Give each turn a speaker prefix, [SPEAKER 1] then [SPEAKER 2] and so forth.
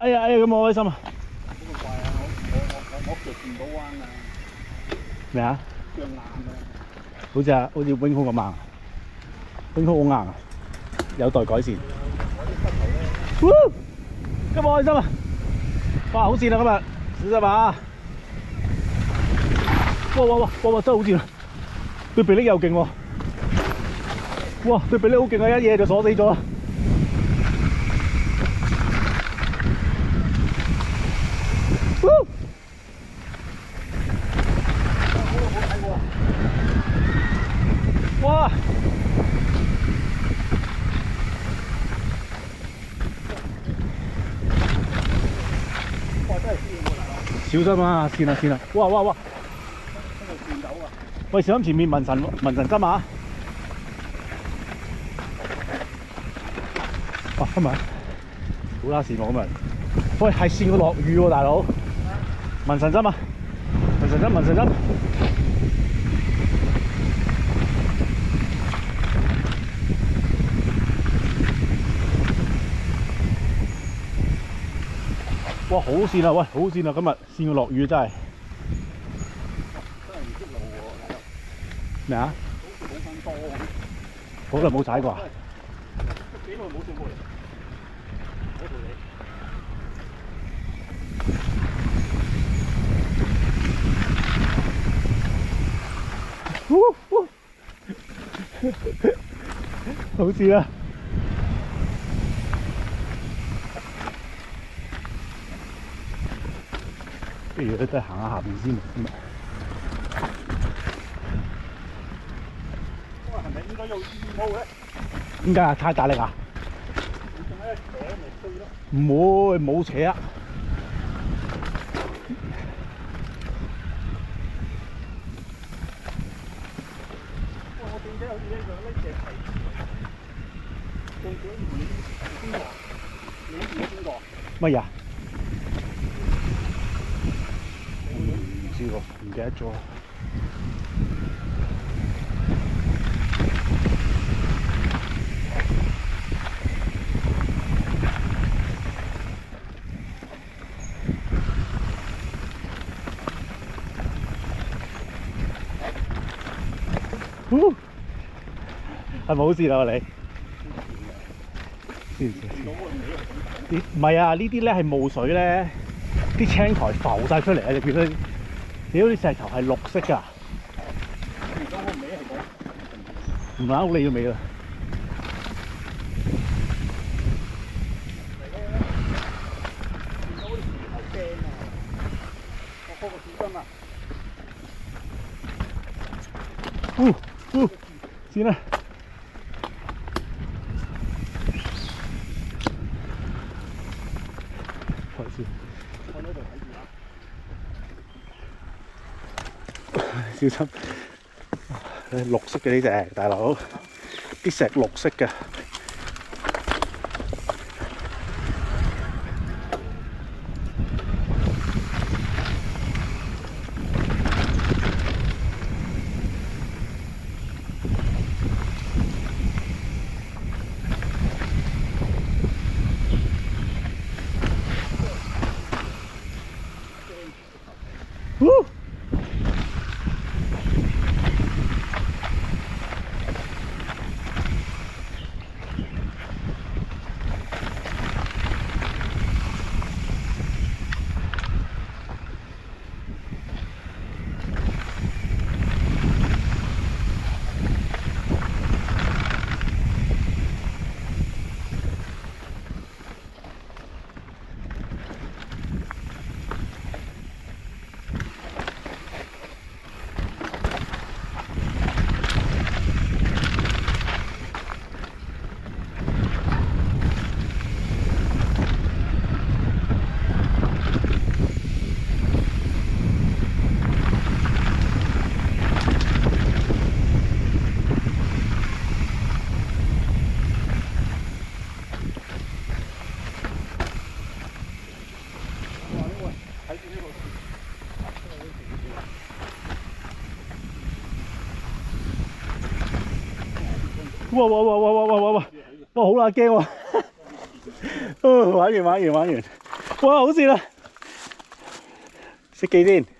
[SPEAKER 1] 哎呀哎呀，咁我開心啊！
[SPEAKER 2] 冇咁快啊！我腳轉唔到彎啊！
[SPEAKER 1] 咩啊？
[SPEAKER 2] 腳硬啊！
[SPEAKER 1] 好似 wing 空咁硬，wing 空好硬啊，有待改善。今日開心啊！哇，好跣啊今日，小心啊！哇，真係好跣啊！對臂力又勁喎！哇，對臂力好勁啊！一嘢就鎖死咗啦！哇！小心啊！跣啊！哇！喂，小心前面紋神針啊！哇，今日好啦，跣我今日。喂，係跣過落雨喎，大佬。紋神針啊！紋神針。哇，好跣啊！喂，好跣啊！今日跣過落雨真係。咩啊？好耐冇踩過啊！
[SPEAKER 2] 幾耐冇上過嚟？
[SPEAKER 1] 好跣啊！不如都係行下下邊先。
[SPEAKER 2] 係咪應該有煙霧咧？
[SPEAKER 1] 點解啊？太大力啊？
[SPEAKER 2] 你仲喺度扯咪衰咯？
[SPEAKER 1] 唔會，冇扯啊！
[SPEAKER 2] 我見到好似一樣呢隻係中獎你邊個？你邊個？
[SPEAKER 1] 乜嘢啊？唔知喎，唔記得咗。係咪好跣啊你？唔係啊，呢啲咧係霧水咧，啲青苔浮晒出嚟啊！你見到啲石頭係綠色㗎，唔啱好你個尾啦。先啦。小心！綠色嘅呢隻大佬，啲石綠色嘅。哇！哇！好啦，驚喎！玩完。哇！好笑啦，熄機先。